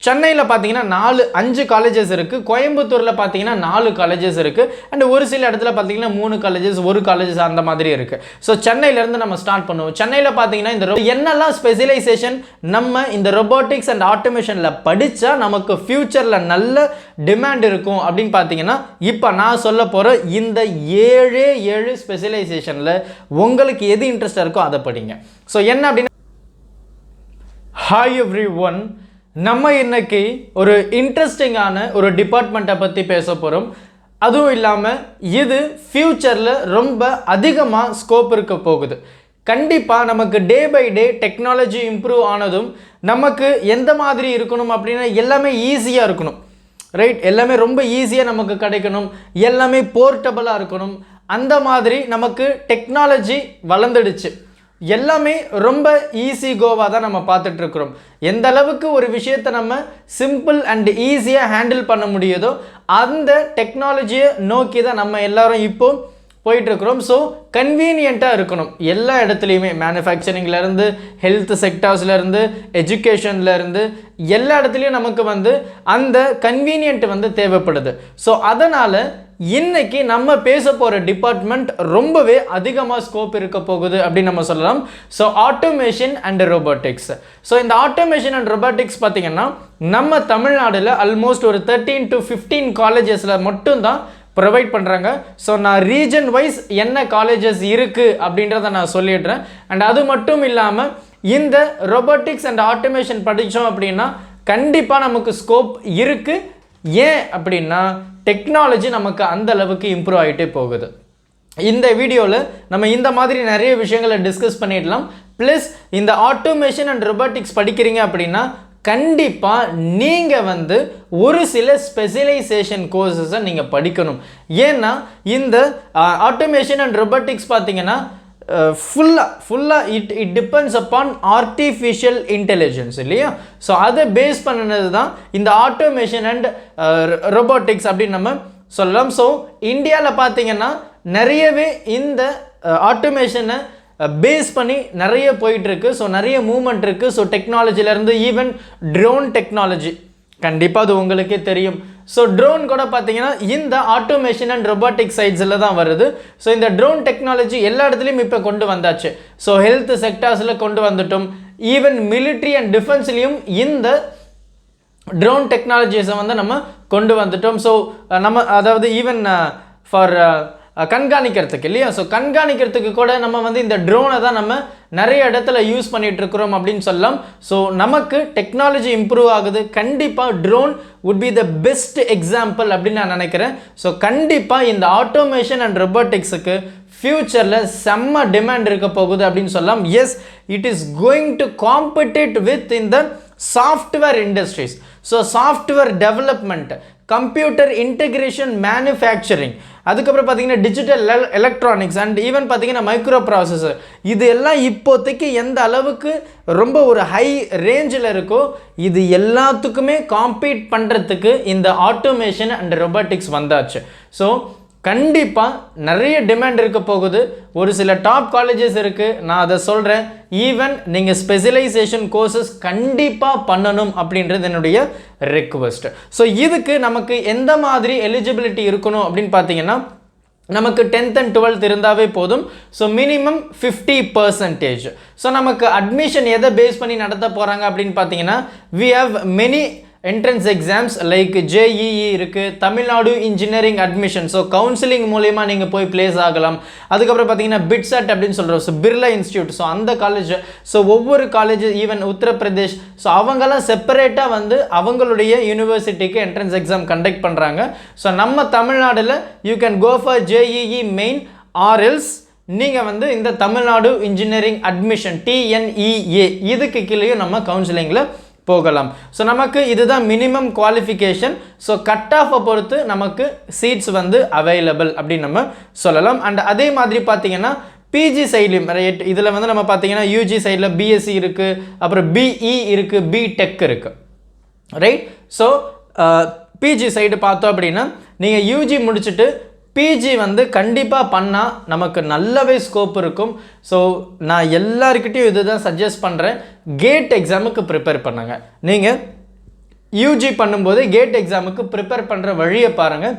சென்னையில் பார்த்தீங்கன்னா 5 காலேஜஸ் இருக்குது, கோயம்புத்தூரில் பார்த்தீங்கன்னா 4 காலேஜஸ் இருக்குது, அண்ட் ஒரு சில இடத்துல பார்த்தீங்கன்னா 3 காலேஜஸ் 1 காலேஜஸ் அந்த மாதிரி இருக்குது. ஸோ சென்னையிலேருந்து நம்ம ஸ்டார்ட் பண்ணுவோம். சென்னையில் பார்த்தீங்கன்னா இந்த என்னெல்லாம் ஸ்பெஷலைசேஷன் நம்ம இந்த ரொபோட்டிக்ஸ் அண்ட் ஆட்டோமேஷனில் படித்தா நமக்கு ஃப்யூச்சரில் நல்ல டிமாண்ட் இருக்கும் அப்படின்னு பார்த்தீங்கன்னா இப்போ நான் சொல்ல போகிற இந்த 7 ஸ்பெஷலைசேஷனில் உங்களுக்கு எது இன்ட்ரெஸ்டாக இருக்கோ அதை படிங்க. ஸோ என்ன அப்படின்னா, ஹாய் எவ்ரி ஒன், நம்ம இன்னைக்கு ஒரு இன்ட்ரெஸ்டிங்கான ஒரு டிபார்ட்மெண்ட்டை பற்றி பேச போகிறோம். அதுவும் இல்லாமல் இது ஃப்யூச்சரில் ரொம்ப அதிகமாக ஸ்கோப் இருக்க போகுது. கண்டிப்பாக நமக்கு day by day technology improve ஆனதும் நமக்கு எந்த மாதிரி இருக்கணும் அப்படின்னா எல்லாமே ஈஸியாக இருக்கணும், ரைட்? எல்லாமே ரொம்ப ஈஸியாக நமக்கு கிடைக்கணும், எல்லாமே போர்ட்டபுளாக இருக்கணும். அந்த மாதிரி நமக்கு டெக்னாலஜி வளர்ந்துடுச்சு. எல்லாமே ரொம்ப ஈஸி கோவாக தான் நம்ம பார்த்துட்டு இருக்கிறோம். எந்த அளவுக்கு ஒரு விஷயத்தை நம்ம சிம்பிள் அண்ட் ஈஸியாக ஹேண்டில் பண்ண முடியுதோ அந்த டெக்னாலஜியை நோக்கி தான் நம்ம எல்லாரும் இப்போ போயிட்டுருக்கிறோம். ஸோ கன்வீனியண்ட்டாக இருக்கணும் எல்லா இடத்துலையுமே, மேனுஃபேக்சரிங்லேருந்து ஹெல்த் செக்டார்ஸ்லேருந்து எஜுகேஷன்லேருந்து எல்லா இடத்துலையும் நமக்கு அந்த கன்வீனியன்ட் தேவைப்படுது. ஸோ அதனால் இன்னைக்கு நம்ம பேச போகிற டிபார்ட்மெண்ட் ரொம்பவே அதிகமாக ஸ்கோப் இருக்க போகுது அப்படின்னு நம்ம சொல்லலாம். So automation and robotics. So இந்த ஆட்டோமேஷன் அண்ட் ரோபோட்டிக்ஸ் பார்த்தீங்கன்னா நம்ம தமிழ்நாடுல ஆல்மோஸ்ட் ஒரு 13 to 15 காலேஜஸில் மட்டும்தான் ப்ரொவைட் பண்ணுறாங்க. ஸோ நான் ரீஜன் வைஸ் என்ன காலேஜஸ் இருக்குது அப்படின்றத நான் சொல்லிடுறேன். அண்ட் அது மட்டும் இல்லாமல் இந்த ரோபோட்டிக்ஸ் அண்ட் ஆட்டோமேஷன் படித்தோம் அப்படின்னா கண்டிப்பாக நமக்கு ஸ்கோப் இருக்குது. ஏன் அப்படின்னா டெக்னாலஜி நமக்கு அந்த அளவுக்கு இம்ப்ரூவ் ஆகிட்டே போகுது. இந்த வீடியோவில் நம்ம இந்த மாதிரி நிறைய விஷயங்களை டிஸ்கஸ் பண்ணிடலாம். ப்ளஸ் இந்த ஆட்டோமேஷன் அண்ட் ரொபோட்டிக்ஸ் படிக்கிறீங்க அப்படின்னா கண்டிப்பாக நீங்கள் ஒரு சில ஸ்பெஷலைசேஷன் கோர்சஸை நீங்கள் படிக்கணும். ஏன்னா இந்த ஆட்டோமேஷன் அண்ட் ரொபோட்டிக்ஸ் பார்த்தீங்கன்னா ஃபுல்லாக it depends upon artificial intelligence இல்லையா? ஸோ அதை பேஸ் பண்ணினது தான் இந்த ஆட்டோமேஷன் அண்ட் ரொபோட்டிக்ஸ் அப்படின்னு நம்ம சொல்லலாம். ஸோ இந்தியாவில் பார்த்தீங்கன்னா நிறையவே இந்த ஆட்டோமேஷனை பேஸ் பண்ணி நிறைய போயிட்டுருக்கு. ஸோ நிறைய மூவ்மெண்ட் இருக்குது. ஸோ டெக்னாலஜிலேருந்து ஈவன் ட்ரோன் டெக்னாலஜி கண்டிப்பாக அது உங்களுக்கே தெரியும். ஸோ ட்ரோன் கூட பார்த்தீங்கன்னா இந்த ஆட்டோமேஷன் அண்ட் ரொபோட்டிக் சைட்ஸில் தான் வருது. ஸோ இந்த ட்ரோன் டெக்னாலஜி எல்லா இடத்துலையும் இப்போ கொண்டு வந்தாச்சு. ஸோ ஹெல்த் செக்டார்ஸில் கொண்டு வந்துட்டோம். ஈவன் மிலிட்ரி அண்ட் டிஃபென்ஸ்லேயும் இந்த ட்ரோன் டெக்னாலஜிஸை நம்ம கொண்டு வந்துட்டோம். ஸோ நம்ம அதாவது ஈவன் ஃபார் கண்காணிக்கிறதுக்கு இல்லையா? ஸோ கண்காணிக்கிறதுக்கு கூட நம்ம இந்த ட்ரோனை தான் நம்ம நிறைய இடத்துல யூஸ் பண்ணிட்டு இருக்கிறோம் அப்படின்னு சொல்லலாம். ஸோ நமக்கு டெக்னாலஜி இம்ப்ரூவ் ஆகுது. கண்டிப்பாக drone would be the best example அப்படின்னு நான் நினைக்கிறேன். ஸோ கண்டிப்பாக இந்த ஆட்டோமேஷன் அண்ட் ரொபோட்டிக்ஸுக்கு ஃப்யூச்சரில் செம்ம டிமாண்ட் இருக்க போகுது அப்படின்னு சொல்லலாம். Yes, it is going to compete with இந்த software industries. So software development, computer integration, manufacturing, அதுக்கப்புறம் பார்த்தீங்கன்னா டிஜிட்டல் எலக்ட்ரானிக்ஸ் அண்ட் ஈவன் பார்த்தீங்கன்னா மைக்ரோ ப்ராசஸர், இது எல்லாம் இப்போதைக்கு எந்த அளவுக்கு ரொம்ப ஒரு ஹை ரேஞ்சில் இருக்கோ இது எல்லாத்துக்குமே காம்பீட் பண்ணுறதுக்கு இந்த ஆட்டோமேஷன் அண்ட் ரொபோட்டிக்ஸ் வந்தாச்சு. ஸோ கண்டிப்பாக நிறைய டிமாண்ட் இருக்க போகுது. ஒரு சில டாப் காலேஜஸ் இருக்குது, நான் அதை சொல்கிறேன். ஈவன் நீங்கள் ஸ்பெஷலைசேஷன் கோர்சஸ் கண்டிப்பாக பண்ணணும் அப்படின்றது என்னுடைய ரெக்வெஸ்ட். ஸோ இதுக்கு நமக்கு எந்த மாதிரி எலிஜிபிலிட்டி இருக்கணும் அப்படின்னு பார்த்தீங்கன்னா நமக்கு 10th and 12th இருந்தாவே போதும். So minimum 50%. ஸோ நமக்கு அட்மிஷன் எதை பேஸ் பண்ணி நடத்த போகிறாங்க அப்படின்னு பார்த்தீங்கன்னா we have many entrance exams like JEE இருக்குது, Tamil Nadu engineering admission. So counselling மூலயமா நீங்கள் போய் பிளேஸ் ஆகலாம். அதுக்கப்புறம் பார்த்தீங்கன்னா பிட்செட் அப்படின்னு சொல்கிறோம். ஸோ பிர்லா இன்ஸ்டியூட், ஸோ அந்த காலேஜ், ஸோ ஒவ்வொரு காலேஜ் ஈவன் உத்தரப்பிரதேஷ், ஸோ அவங்கெல்லாம் செப்பரேட்டாக அவங்களுடைய யூனிவர்சிட்டிக்கு என்ட்ரன்ஸ் எக்ஸாம் கண்டக்ட் பண்ணுறாங்க. ஸோ நம்ம தமிழ்நாட்டில் you can go for JEE main or else நீங்கள் இந்த தமிழ்நாடு இன்ஜினியரிங் அட்மிஷன் TNEA இதுக்கு கீழேயும் நம்ம கவுன்சிலிங்கில் போகலாம். ஸோ நமக்கு இதுதான் மினிமம் குவாலிஃபிகேஷன். ஸோ கட் ஆஃபை பொறுத்து நமக்கு சீட்ஸ் அவைலபிள் அப்படின்னு நம்ம சொல்லலாம். அண்ட் அதே மாதிரி பார்த்தீங்கன்னா பிஜி சைட்லையும் ரைட், இதில் நம்ம பார்த்தீங்கன்னா யூஜி சைடில் பிஎஸ்சி இருக்குது, அப்புறம் பிஇ இருக்குது, பிடெக் இருக்குது, ரைட். ஸோ பிஜி சைடு பார்த்தோம் அப்படின்னா நீங்கள் யூஜி முடிச்சுட்டு பிஜி கண்டிப்பாக பண்ணால் நமக்கு நல்லாவே ஸ்கோப் இருக்கும். ஸோ நான் எல்லாருக்கிட்டையும் இதுதான் சஜஸ்ட் பண்ணுறேன், கேட் எக்ஸாமுக்கு ப்ரிப்பேர் பண்ணுங்க. நீங்கள் யூஜி பண்ணும்போது கேட் எக்ஸாமுக்கு ப்ரிப்பேர் பண்ணுற வழியை பாருங்கள்.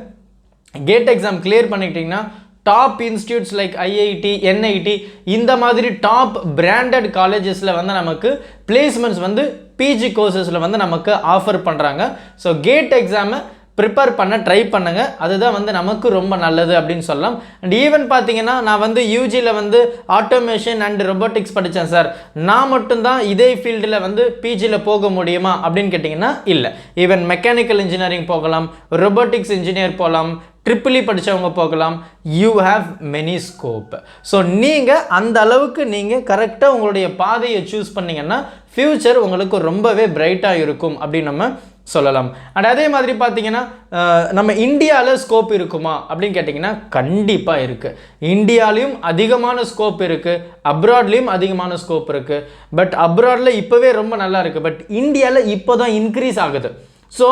கேட் எக்ஸாம் கிளியர் பண்ணிக்கிட்டிங்கன்னா top institutes like IIT, NIT இந்த மாதிரி டாப் பிராண்டட் காலேஜஸில் வந்து நமக்கு பிளேஸ்மெண்ட்ஸ் வந்து பிஜி கோர்சஸில் வந்து நமக்கு ஆஃபர் பண்ணுறாங்க. ஸோ கேட் எக்ஸாமை ப்ரிப்பேர் பண்ண ட்ரை பண்ணுங்கள். அதுதான் வந்து நமக்கு ரொம்ப நல்லது அப்படின்னு சொல்லலாம். அண்ட் ஈவன் பார்த்தீங்கன்னா நான் வந்து யூஜியில் வந்து ஆட்டோமேஷன் அண்ட் ரொபோட்டிக்ஸ் படித்தேன் சார், நான் மட்டும்தான் இதே ஃபீல்டில் வந்து பிஜியில் போக முடியுமா அப்படின்னு கேட்டிங்கன்னா இல்லை. ஈவன் மெக்கானிக்கல் இன்ஜினியரிங் போகலாம், ரொபோட்டிக்ஸ் இன்ஜினியர் போகலாம், ட்ரிபிள் படித்தவங்க போகலாம். You have many scope. So நீங்கள் அந்த அளவுக்கு நீங்கள் கரெக்டாக உங்களுடைய பாதையை சூஸ் பண்ணிங்கன்னா ஃப்யூச்சர் உங்களுக்கு ரொம்பவே பிரைட்டாக இருக்கும் அப்படின்னு நம்ம சொல்லலாம். அண்ட் அதே மாதிரி பார்த்தீங்கன்னா நம்ம இந்தியாவில் ஸ்கோப் இருக்குமா அப்படின்னு கேட்டிங்கன்னா கண்டிப்பாக இருக்குது. இந்தியாலையும் அதிகமான ஸ்கோப் இருக்குது, அப்ராட்லேயும் அதிகமான ஸ்கோப் இருக்குது. பட் அப்ராடில் இப்போவே ரொம்ப நல்லா இருக்குது, பட் இந்தியாவில் இப்போ தான் இன்க்ரீஸ் ஆகுது. ஸோ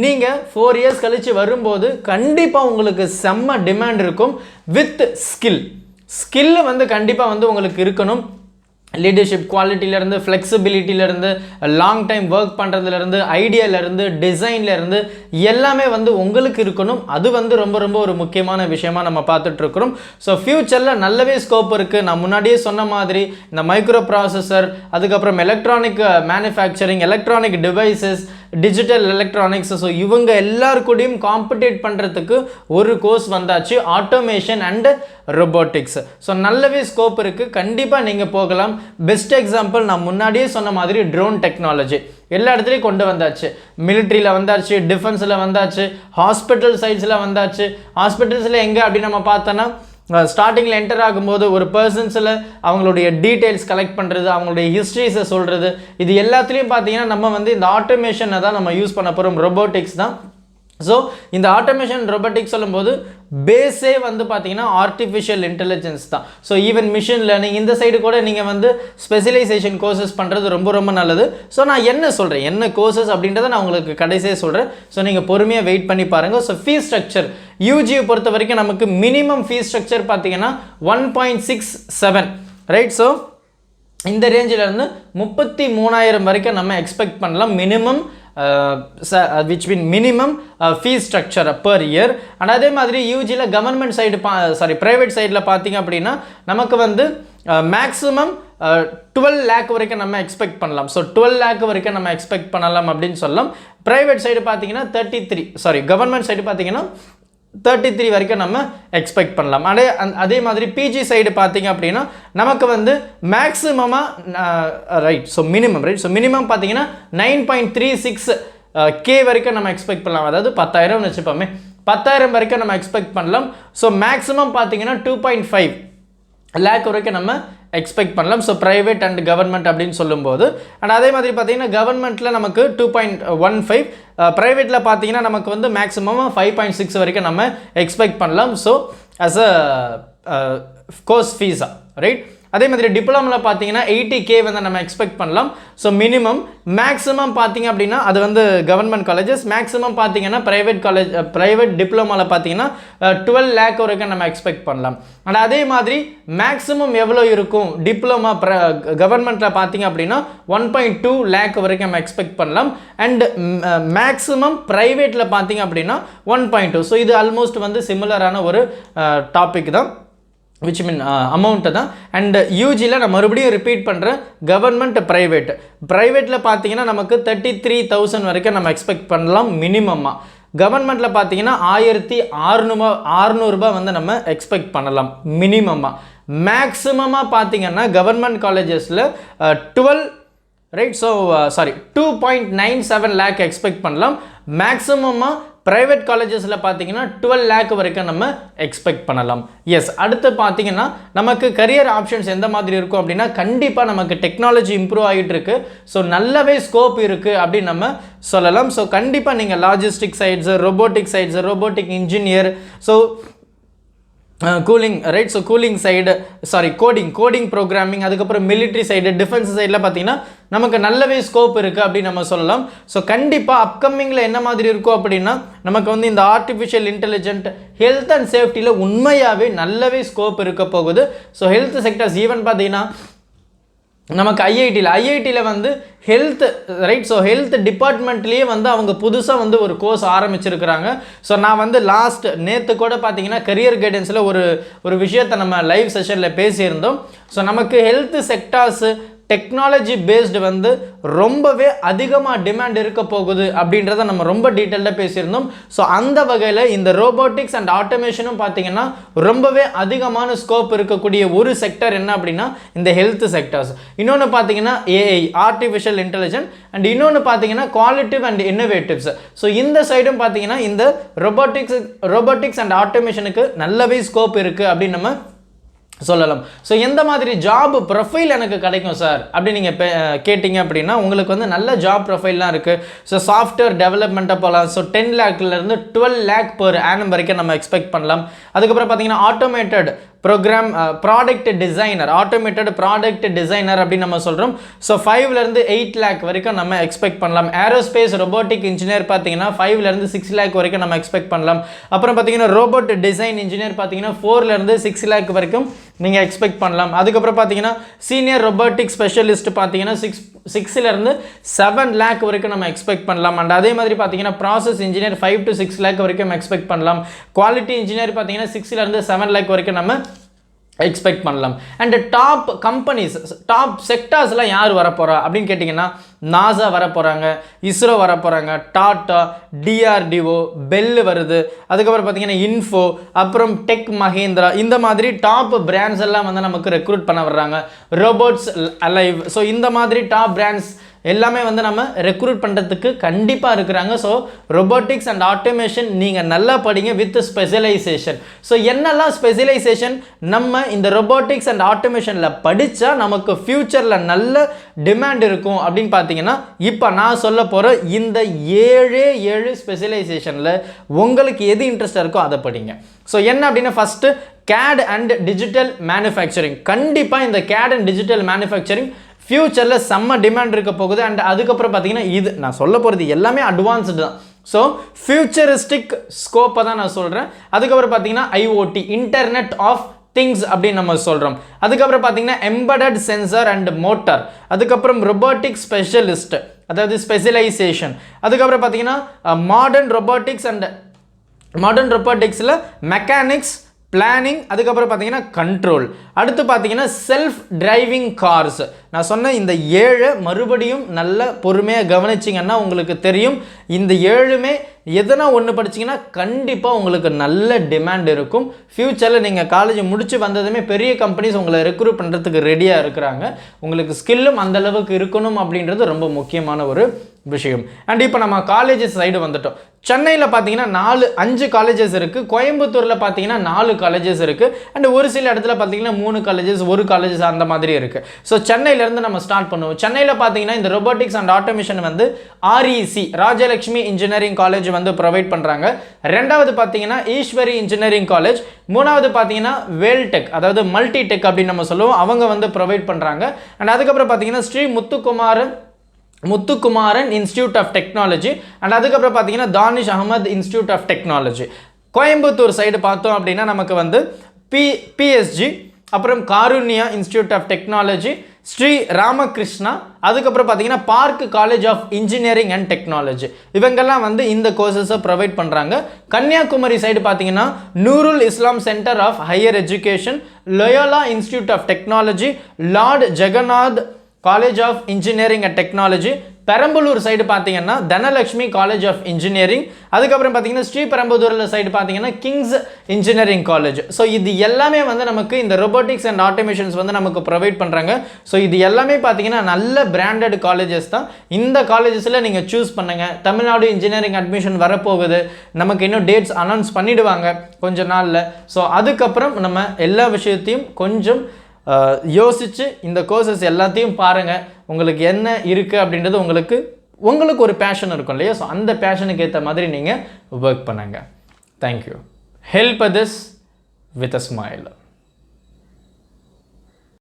நீங்கள் 4 இயர்ஸ் கழித்து வரும்போது கண்டிப்பாக உங்களுக்கு செம்ம டிமாண்ட் இருக்கும். வித் ஸ்கில் வந்து கண்டிப்பாக வந்து உங்களுக்கு இருக்கணும். லீடர்ஷிப் குவாலிட்டியிலேருந்து, ஃப்ளெக்சிபிலிட்டியிலேருந்து, லாங் டைம் ஒர்க் பண்ணுறதுலேருந்து, ஐடியாவிலேருந்து, டிசைன்லேருந்து எல்லாமே வந்து உங்களுக்கு இருக்கணும். அது வந்து ரொம்ப ரொம்ப ஒரு முக்கியமான விஷயமா நம்ம பார்த்துட்ருக்குறோம். ஸோ ஃப்யூச்சரில் நல்லாவே ஸ்கோப் இருக்குது. நான் முன்னாடியே சொன்ன மாதிரி இந்த மைக்ரோ ப்ராசஸர், அதுக்கப்புறம் electronic manufacturing, electronic devices, digital electronics, so இவங்க எல்லாருக்கூடையும் காம்படேட் பண்ணுறதுக்கு ஒரு கோர்ஸ் வந்தாச்சு, ஆட்டோமேஷன் அண்ட் ரொபோட்டிக்ஸ். ஸோ நல்லாவே ஸ்கோப் இருக்குது, கண்டிப்பாக நீங்கள் போகலாம். பெஸ்ட் எக்ஸாம்பிள் நான் முன்னாடியே சொன்ன மாதிரி ட்ரோன் டெக்னாலஜி எல்லா இடத்துலையும் கொண்டு வந்தாச்சு. மிலிட்ரியில் வந்தாச்சு, டிஃபென்ஸில் வந்தாச்சு, ஹாஸ்பிட்டல் சைட்ஸில் வந்தாச்சு. ஹாஸ்பிட்டல்ஸில் எங்கே அப்படின்னு நம்ம பார்த்தோன்னா ஸ்டார்டிங்கில் என்டர் ஆகும்போது ஒரு பர்சன்ஸில் அவங்களுடைய டீட்டெயில்ஸ் கலெக்ட் பண்ணுறது, அவங்களுடைய ஹிஸ்ட்ரிஸை சொல்கிறது, இது எல்லாத்துலேயும் பார்த்தீங்கன்னா நம்ம வந்து இந்த ஆட்டோமேஷனை தான் நம்ம யூஸ் பண்ண போகிறோம், ரொபோட்டிக்ஸ் தான். ஸோ இந்த ஆட்டோமேஷன் ரொபோட்டிக்ஸ் சொல்லும்போது பேஸே வந்து பார்த்தீங்கன்னா ஆர்டிஃபிஷியல் இன்டெலிஜென்ஸ் தான். ஸோ ஈவன் மிஷின் லேர்னிங் இந்த சைடு கூட நீங்கள் வந்து ஸ்பெஷலைசேஷன் கோர்சஸ் பண்ணுறது ரொம்ப ரொம்ப நல்லது. ஸோ நான் என்ன சொல்கிறேன், என்ன கோர்சஸ் அப்படின்றத நான் உங்களுக்கு கடைசியாக சொல்கிறேன். ஸோ நீங்கள் பொறுமையாக வெயிட் பண்ணி பாருங்கள். ஸோ ஃபீஸ் ஸ்ட்ரக்சர் யூஜியை பொறுத்த வரைக்கும் நமக்கு மினிமம் ஃபீஸ் ஸ்ட்ரக்சர் பார்த்தீங்கன்னா 1.67, ரைட். ஸோ இந்த ரேஞ்சிலேருந்து 33,000 வரைக்கும் நம்ம எக்ஸ்பெக்ட் பண்ணலாம் minimum, which mean minimum fee structure per year. and அதே மாதிரி யூஜியில் கவர்மெண்ட் சைடு ப்ரைவேட் சைடில் பார்த்தீங்க அப்படின்னா நமக்கு வந்து மேக்ஸிமம் 12 lakh வரைக்கும் நம்ம எக்ஸ்பெக்ட் பண்ணலாம். ஸோ 12 lakh வரைக்கும் நம்ம எக்ஸ்பெக்ட் பண்ணலாம் அப்படின்னு சொல்லலாம். ப்ரைவேட் சைடு பார்த்தீங்கன்னா 33, கவர்மெண்ட் சைடு பார்த்தீங்கன்னா 33 வரைக்கும் நம்ம எக்ஸ்பெக்ட் பண்ணலாம். அதே மாதிரி பிஜி சைடு பார்த்தீங்க அப்படின்னா நமக்கு வந்து மேக்ஸிமமாக right. So minimum, right. So minimum பார்த்தீங்கன்னா 9.36K வரைக்கும் நம்ம எக்ஸ்பெக்ட் பண்ணலாம். அதாவது 10,000 வச்சுப்போமே, 10,000 வரைக்கும் நம்ம எக்ஸ்பெக்ட் பண்ணலாம். ஸோ மேக்ஸிமம் பார்த்தீங்கன்னா 2.5 lakh வரைக்கும் நம்ம எக்ஸ்பெக்ட் பண்ணலாம். ஸோ ப்ரைவேட் அண்ட் கவர்மெண்ட் அப்படின்னு சொல்லும்போது. அண்ட் அதே மாதிரி பார்த்தீங்கன்னா கவர்மெண்ட்டில் நமக்கு 2.15, ப்ரைவேட்டில் பார்த்தீங்கன்னா நமக்கு வந்து மேக்ஸிமம் 5.6 வரைக்கும் நம்ம எக்ஸ்பெக்ட் பண்ணலாம். ஸோ அஸ் அ கோர்ஸ் ஃபீஸா, ரைட். அதே மாதிரி டிப்ளமோவில் பார்த்தீங்கன்னா 80K வந்து நம்ம எக்ஸ்பெக்ட் பண்ணலாம். So minimum. மேக்ஸிமம் பார்த்தீங்க அப்படின்னா அது வந்து கவர்மெண்ட் காலேஜஸ், மேக்ஸிமம் பார்த்தீங்கன்னா ப்ரைவேட் டிப்ளமோவில் பார்த்தீங்கன்னா 12 lakh வரைக்கும் நம்ம எக்ஸ்பெக்ட் பண்ணலாம். அண்ட் அதே மாதிரி மேக்ஸிமம் எவ்வளோ இருக்கும் டிப்ளமா கவர்மெண்ட்டில் பார்த்தீங்க அப்படின்னா 1.2 lakh வரைக்கும் நம்ம எக்ஸ்பெக்ட் பண்ணலாம். அண்ட் மேக்ஸிமம் ப்ரைவேட்டில் பார்த்தீங்க அப்படின்னா 1.2. ஸோ இது ஆல்மோஸ்ட் வந்து சிமிலரான ஒரு டாபிக் தான், which mean அமௌண்ட்டு தான். அண்ட் யூஜியில் நான் மறுபடியும் ரிப்பீட் பண்ணுறேன், கவர்மெண்ட் ப்ரைவேட்டில் பார்த்தீங்கன்னா நமக்கு 33,000 வரைக்கும் நம்ம எக்ஸ்பெக்ட் பண்ணலாம் மினிமமாக. கவர்மெண்ட்டில் பார்த்தீங்கன்னா 1,600 ரூபாய் வந்து நம்ம எக்ஸ்பெக்ட் பண்ணலாம் மினிமமாக. மேக்ஸிமமாக பார்த்தீங்கன்னா கவர்மெண்ட் காலேஜஸில் 12, ரைட். ஸோ 2.97 lakh எக்ஸ்பெக்ட் பண்ணலாம். மேக்ஸிமமாக ப்ரைவேட் காலேஜஸில் பார்த்தீங்கன்னா 12 lakh வரைக்கும் நம்ம எக்ஸ்பெக்ட் பண்ணலாம். எஸ். அடுத்து பார்த்தீங்கன்னா நமக்கு கரியர் ஆப்ஷன்ஸ் எந்த மாதிரி இருக்கும் அப்படின்னா கண்டிப்பாக நமக்கு டெக்னாலஜி இம்ப்ரூவ் ஆகிட்டு இருக்கு. ஸோ நல்லாவே ஸ்கோப் இருக்குது அப்படின்னு நம்ம சொல்லலாம். ஸோ கண்டிப்பாக நீங்கள் logistic சைட்ஸு, robotic சைட்ஸு, robotic engineer, so cooling, right. So cooling side, coding programming, அதுக்கப்புறம் மிலிட்ரி சைடு, டிஃபென்ஸ் சைடில் பார்த்தீங்கன்னா நமக்கு நல்லாவே ஸ்கோப் இருக்குது அப்படின்னு நம்ம சொல்லலாம். ஸோ கண்டிப்பாக அப்கமிங்கில் என்ன மாதிரி இருக்கும் அப்படின்னா நமக்கு வந்து இந்த ஆர்டிஃபிஷியல் இன்டெலிஜென்ட், ஹெல்த் அண்ட் சேஃப்டியில் உண்மையாகவே நல்லாவே ஸ்கோப் இருக்க போகுது. ஸோ ஹெல்த் செக்டர்ஸ் ஈவன் பார்த்தீங்கன்னா நமக்கு ஐஐடியில் வந்து ஹெல்த் ரைட். ஸோ ஹெல்த் டிபார்ட்மெண்ட்லேயே வந்து அவங்க புதுசாக வந்து ஒரு கோர்ஸ் ஆரம்பிச்சிருக்கிறாங்க. ஸோ நான் வந்து நேற்று கூட பார்த்தீங்கன்னா கரியர் கைடன்ஸில் ஒரு விஷயத்தை நம்ம லைவ் செஷனில் பேசியிருந்தோம். ஸோ நமக்கு ஹெல்த் செக்டார்ஸு டெக்னாலஜி பேஸ்டு வந்து ரொம்பவே அதிகமாக டிமாண்ட் இருக்க போகுது அப்படின்றத நம்ம ரொம்ப டீட்டெயிலாக பேசியிருந்தோம். ஸோ அந்த வகையில் இந்த ரோபோட்டிக்ஸ் அண்ட் ஆட்டோமேஷனும் பார்த்தீங்கன்னா ரொம்பவே அதிகமான ஸ்கோப் இருக்கக்கூடிய ஒரு செக்டர் என்ன அப்படின்னா இந்த ஹெல்த் செக்டர்ஸ். இன்னொன்று பார்த்தீங்கன்னா ஏஐ, ஆர்டிஃபிஷியல் இன்டெலிஜென்ஸ், அண்ட் இன்னொன்று பார்த்தீங்கன்னா குவாலிட்டிவ் அண்ட் இன்னோவேட்டிவ்ஸ். ஸோ இந்த சைடும் பார்த்தீங்கன்னா இந்த ரோபோட்டிக்ஸ் அண்ட் ஆட்டோமேஷனுக்கு நல்லாவே ஸ்கோப் இருக்குது அப்படின்னு நம்ம சொல்லலாம். ஸோ எந்த மாதிரி ஜாப் ப்ரொஃபைல் எனக்கு கிடைக்கும் சார் அப்படின்னு நீங்கள் கேட்டிங்க அப்படின்னா உங்களுக்கு வந்து நல்ல ஜாப் ப்ரொஃபைல்லாம் இருக்குது. ஸோ சாஃப்ட்வேர் டெவலப்மெண்ட்டாக போகலாம். ஸோ 10 lakhலேருந்து 12 lakh per annum வரைக்கும் நம்ம எக்ஸ்பெக்ட் பண்ணலாம். அதுக்கப்புறம் பார்த்தீங்கன்னா automated product designer, automated product designer அப்படின்னு நம்ம சொல்கிறோம். ஸோ 5லேருந்து 8 lakh வரைக்கும் நம்ம எக்ஸ்பெக்ட் பண்ணலாம். ஏரோஸ்பேஸ் ரொபோட்டிக் இன்ஜினியர் பார்த்தீங்கன்னா 5லேருந்து 6 lakh வரைக்கும் நம்ம எக்ஸ்பெக்ட் பண்ணலாம். அப்புறம் பார்த்தீங்கன்னா ரோபோட் டிசைன் இன்ஜினியர் பார்த்தீங்கன்னா 4லேருந்து 6 lakh வரைக்கும் நீங்கள் எக்ஸ்பெக்ட் பண்ணலாம். அதுக்கப்புறம் பார்த்தீங்கன்னா சீனியர் ரொபோட்டிக் ஸ்பெஷலிஸ்ட் பார்த்தீங்கன்னா 6லேருந்து 7 lakh வரைக்கும் நம்ம எக்ஸ்பெக்ட் பண்ணலாம். அண்ட் அதே மாதிரி பார்த்தீங்கன்னா ப்ராசஸ் இன்ஜினியர் 5 to 6 lakh வரைக்கும் எக்ஸ்பெக்ட் பண்ணலாம். குவாலிட்டி இன்ஜினியர் பார்த்தீங்கன்னா 6லேருந்து 7 lakh வரைக்கும் நம்ம எக்ஸ்பெக்ட் பண்ணலாம். அண்ட் டாப் கம்பெனிஸ், டாப் செக்டார்ஸ்லாம் யார் வரப்போகிறா அப்படின்னு கேட்டிங்கன்னா நாசா வரப்போகிறாங்க, இஸ்ரோ வரப்போகிறாங்க, டாட்டா, டிஆர்டிஓ, பெல் வருது. அதுக்கப்புறம் பார்த்தீங்கன்னா இன்ஃபோ, அப்புறம் டெக் மஹேந்திரா, இந்த மாதிரி டாப் பிராண்ட்ஸ் எல்லாம் வந்து நமக்கு ரெக்ரூட் பண்ண வர்றாங்க. Robots alive. ஸோ இந்த மாதிரி டாப் பிராண்ட்ஸ் எல்லாமே வந்து நம்ம ரெக்ரூட் பண்ணுறதுக்கு கண்டிப்பாக இருக்கிறாங்க. ஸோ ரொபோட்டிக்ஸ் அண்ட் ஆட்டோமேஷன் நீங்கள் நல்லா படிங்க வித் ஸ்பெஷலைசேஷன். ஸோ என்னெல்லாம் ஸ்பெஷலைசேஷன் நம்ம இந்த ரொபோட்டிக்ஸ் அண்ட் ஆட்டோமேஷனில் படித்தா நமக்கு ஃப்யூச்சரில் நல்ல டிமாண்ட் இருக்கும் அப்படின்னு பார்த்தீங்கன்னா இப்போ நான் சொல்ல போகிற இந்த 7 ஸ்பெஷலைசேஷனில் உங்களுக்கு எது இன்ட்ரெஸ்டாக இருக்கோ அதை படிங்க. ஸோ என்ன அப்படின்னா first CAD and digital manufacturing. கண்டிப்பாக இந்த CAD அண்ட் டிஜிட்டல் மேனுஃபேக்சரிங் ஃபியூச்சரில் செம்ம டிமாண்ட் இருக்க போகுது. அண்ட் அதுக்கப்புறம் பார்த்தீங்கன்னா இது நான் சொல்ல போகிறது எல்லாமே அட்வான்ஸ்டு தான். ஸோ ஃபியூச்சரிஸ்டிக் ஸ்கோப்பை தான் நான் சொல்கிறேன். அதுக்கப்புறம் பார்த்தீங்கன்னா IoT, இன்டர்நெட் ஆஃப் திங்ஸ் அப்படின்னு நம்ம சொல்கிறோம். அதுக்கப்புறம் பார்த்தீங்கன்னா எம்பெடட் சென்சார் அண்ட் மோட்டார். அதுக்கப்புறம் ரொபோட்டிக் ஸ்பெஷலிஸ்ட், அதாவது ஸ்பெஷலைசேஷன். அதுக்கப்புறம் பார்த்தீங்கன்னா மாடர்ன் ரொபோட்டிக்ஸில் மெக்கானிக்ஸ், பிளானிங், அதுக்கப்புறம் பார்த்தீங்கன்னா கண்ட்ரோல். அடுத்து பார்த்தீங்கன்னா செல்ஃப் டிரைவிங் கார்ஸ். நான் சொன்ன இந்த 7 மறுபடியும் நல்ல பொறுமையாக கவனிச்சிங்கன்னா உங்களுக்கு தெரியும். இந்த 7மே எதனா ஒன்று படிச்சிங்கன்னா கண்டிப்பாக உங்களுக்கு நல்ல டிமாண்ட் இருக்கும். ஃப்யூச்சரில் நீங்கள் காலேஜ் முடிச்சு வந்ததுமே பெரிய கம்பெனிஸ் உங்களை ரெக்ரூட் பண்ணுறதுக்கு ரெடியாக இருக்கிறாங்க. உங்களுக்கு ஸ்கில்லும் அந்தளவுக்கு இருக்கணும் அப்படின்றது ரொம்ப முக்கியமான ஒரு விஷயம். அண்ட் இப்போ நம்ம காலேஜஸ் சைடு வந்துட்டோம். சென்னையில் பார்த்தீங்கன்னா 5 காலேஜஸ் இருக்குது. கோயம்புத்தூரில் பார்த்தீங்கன்னா 4 காலேஜஸ் இருக்குது. அண்ட் ஒரு சில இடத்துல பார்த்தீங்கன்னா 3 காலேஜஸ், 1 காலேஜஸ் அந்த மாதிரி இருக்குது. ஸோ சென்னையிலேருந்து நம்ம ஸ்டார்ட் பண்ணுவோம். சென்னையில் பார்த்தீங்கன்னா இந்த ரொபோட்டிக்ஸ் அண்ட் ஆட்டோமேஷன் வந்து REC, ராஜலட்சுமி இன்ஜினியரிங் காலேஜ் வந்து ப்ரொவைட் பண்ணுறாங்க. ரெண்டாவது பார்த்தீங்கன்னா ஈஸ்வரி இன்ஜினியரிங் காலேஜ். மூணாவது பார்த்தீங்கன்னா வேல்டெக், அதாவது மல்டி டெக் அப்படின்னு நம்ம சொல்லுவோம், அவங்க வந்து ப்ரொவைட் பண்ணுறாங்க. அண்ட் அதுக்கப்புறம் பார்த்தீங்கன்னா Sri Muthukumaran institute of technology. And அதுக்கப்புறம் பார்த்தீங்கன்னா Dhanish Ahmed institute of technology. Coimbatore side பார்த்தோம் அப்படின்னா நமக்கு வந்து PSG, அப்புறம் Karunya institute of technology, Sri Ramakrishna, அதுக்கப்புறம் பார்த்தீங்கன்னா park college of engineering and technology. இவங்கெல்லாம் வந்து இந்த கோர்சஸை ப்ரொவைட் பண்ணுறாங்க. கன்னியாகுமரி சைடு பார்த்தீங்கன்னா Noorul Islam centre of higher education, Loyola institute of technology, lord Jagannath college of engineering and technology. Perambalur side பார்த்தீங்கன்னா தனலட்சுமி காலேஜ் ஆஃப் இன்ஜினியரிங். அதுக்கப்புறம் பார்த்தீங்கன்னா ஸ்ரீபெரும்புதூரில் சைடு பார்த்தீங்கன்னா கிங்ஸ் இன்ஜினியரிங் காலேஜ். ஸோ இது எல்லாமே வந்து நமக்கு இந்த ரொபோட்டிக்ஸ் அண்ட் ஆட்டோமேஷன்ஸ் வந்து நமக்கு ப்ரொவைட் பண்ணுறாங்க. ஸோ இது எல்லாமே பார்த்தீங்கன்னா நல்ல பிராண்டட் காலேஜஸ் தான். இந்த காலேஜஸில் நீங்கள் சூஸ் பண்ணுங்கள். தமிழ்நாடு இன்ஜினியரிங் அட்மிஷன் வரப்போகுது. நமக்கு இன்னும் டேட்ஸ் அனௌன்ஸ் பண்ணிவிடுவாங்க கொஞ்ச நாளில். ஸோ அதுக்கப்புறம் நம்ம எல்லா விஷயத்தையும் கொஞ்சம் யோசித்து இந்த கோர்சஸ் எல்லாத்தையும் பாருங்கள். உங்களுக்கு என்ன இருக்குது அப்படின்றது உங்களுக்கு ஒரு பேஷன் இருக்கும் இல்லையா? ஸோ அந்த பேஷனுக்கு ஏற்ற மாதிரி நீங்கள் ஒர்க் பண்ணுங்கள். Thank you. Help this with a smile.